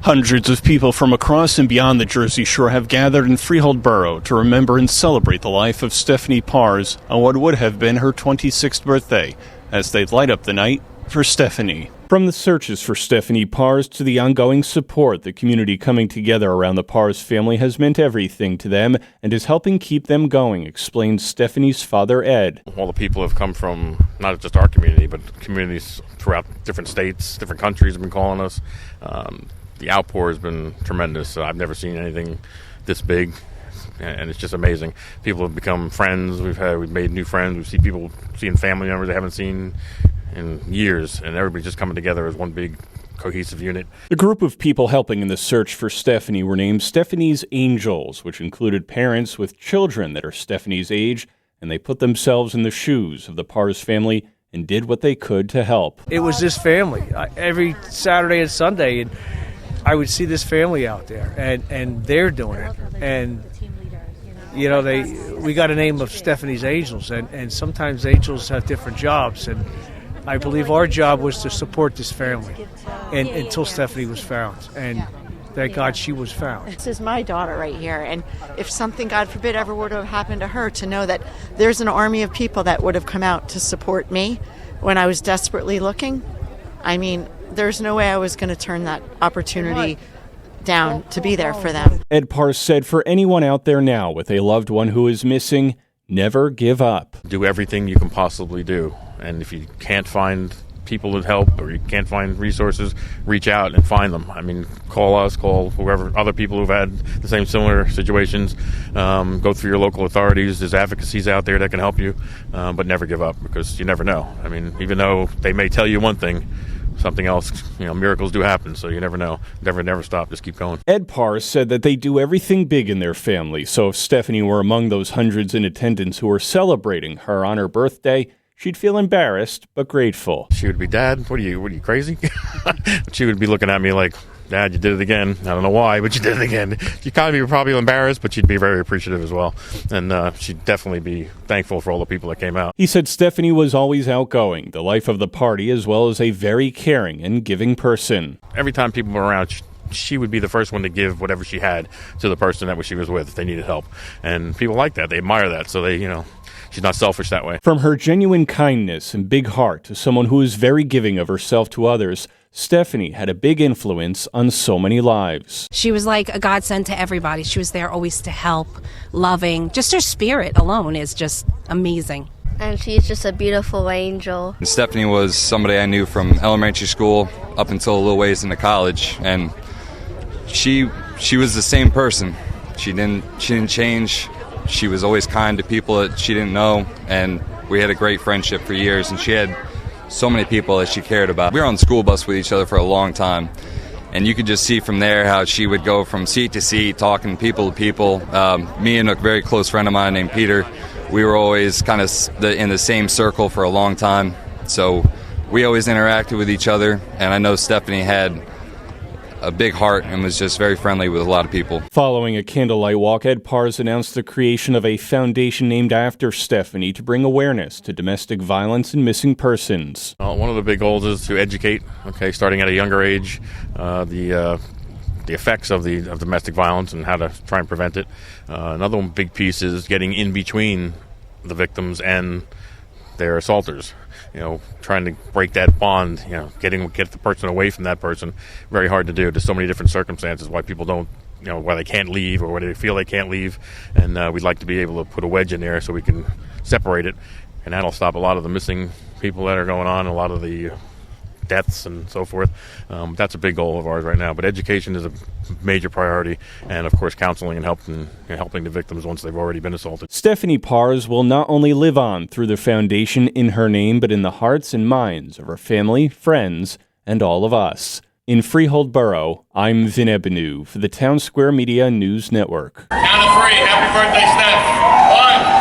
Hundreds of people from across and beyond the Jersey Shore have gathered in Freehold Borough to remember and celebrate the life of Stephanie Parze on what would have been her 26th birthday, as they light up the night for Stephanie. From the searches for Stephanie Parze to the ongoing support, the community coming together around the Parze family has meant everything to them and is helping keep them going, explains Stephanie's father, Ed. All the people have come from not just our community, but communities throughout different states, different countries have been calling us. The outpour has been tremendous. I've never seen anything this big, and it's just amazing. People have become friends. We've made new friends. We've seen people seeing family members they haven't seen in years, and everybody's just coming together as one big cohesive unit. The group of people helping in the search for Stephanie were named Stephanie's Angels, which included parents with children that are Stephanie's age, and they put themselves in the shoes of the Parze family and did what they could to help. It was this family. Every Saturday and Sunday, and I would see this family out there, and they're doing it. And, you know, we got a name of Stephanie's Angels, and sometimes angels have different jobs. And I believe our job was to support this family and until Stephanie was found. And thank God she was found. This is my daughter right here. And if something, God forbid, ever would have happened to her, to know that there's an army of people that would have come out to support me when I was desperately looking, I mean, there's no way I was going to turn that opportunity down to be there for them. Ed Parze said for anyone out there now with a loved one who is missing, never give up. Do everything you can possibly do. And if you can't find people to help or you can't find resources, reach out and find them. I mean, call us, call whoever, other people who've had the same similar situations. Go through your local authorities. There's advocacies out there that can help you, but never give up, because you never know. I mean, even though they may tell you one thing, something else, miracles do happen, so you never know. Never stop, just keep going. Ed Parze said that they do everything big in their family, so if Stephanie were among those hundreds in attendance who were celebrating her on her birthday, she'd feel embarrassed but grateful. She would be, "Dad, what are you crazy?" She would be looking at me like, "Dad, you did it again. I don't know why, but you did it again." She'd kind of be probably embarrassed, but she'd be very appreciative as well. And she'd definitely be thankful for all the people that came out. He said Stephanie was always outgoing, the life of the party, as well as a very caring and giving person. Every time people were around, she would be the first one to give whatever she had to the person that she was with if they needed help. And people like that. They admire that. So they, she's not selfish that way. From her genuine kindness and big heart to someone who is very giving of herself to others, Stephanie had a big influence on so many lives. She was like a godsend to everybody. She was there always to help, loving. Just her spirit alone is just amazing. And she's just a beautiful angel. Stephanie was somebody I knew from elementary school up until a little ways into college, and she was the same person. She didn't change. She was always kind to people that she didn't know, and we had a great friendship for years, and she had so many people that she cared about. We were on the school bus with each other for a long time, and you could just see from there how she would go from seat to seat, talking people to people. Me and a very close friend of mine named Peter, we were always kind of in the same circle for a long time, so we always interacted with each other, and I know Stephanie had a big heart and was just very friendly with a lot of people. Following a candlelight walk, Ed Parze announced the creation of a foundation named after Stephanie to bring awareness to domestic violence and missing persons. One of the big goals is to educate, starting at a younger age, the effects of domestic violence and how to try and prevent it. Another big piece is getting in between the victims and their assaulters. Trying to break that bond, get the person away from that person. Very hard to do. There's so many different circumstances why people don't, why they can't leave or why they feel they can't leave. And we'd like to be able to put a wedge in there so we can separate it. And that'll stop a lot of the missing people that are going on, a lot of the deaths and so forth. That's a big goal of ours right now. But education is a major priority, and of course counseling and helping the victims once they've already been assaulted. Stephanie Parze will not only live on through the foundation in her name, but in the hearts and minds of her family, friends, and all of us. In Freehold Borough, I'm Ebenau for the Townsquare Media News Network. Count of 3. Happy birthday, Steph. 1,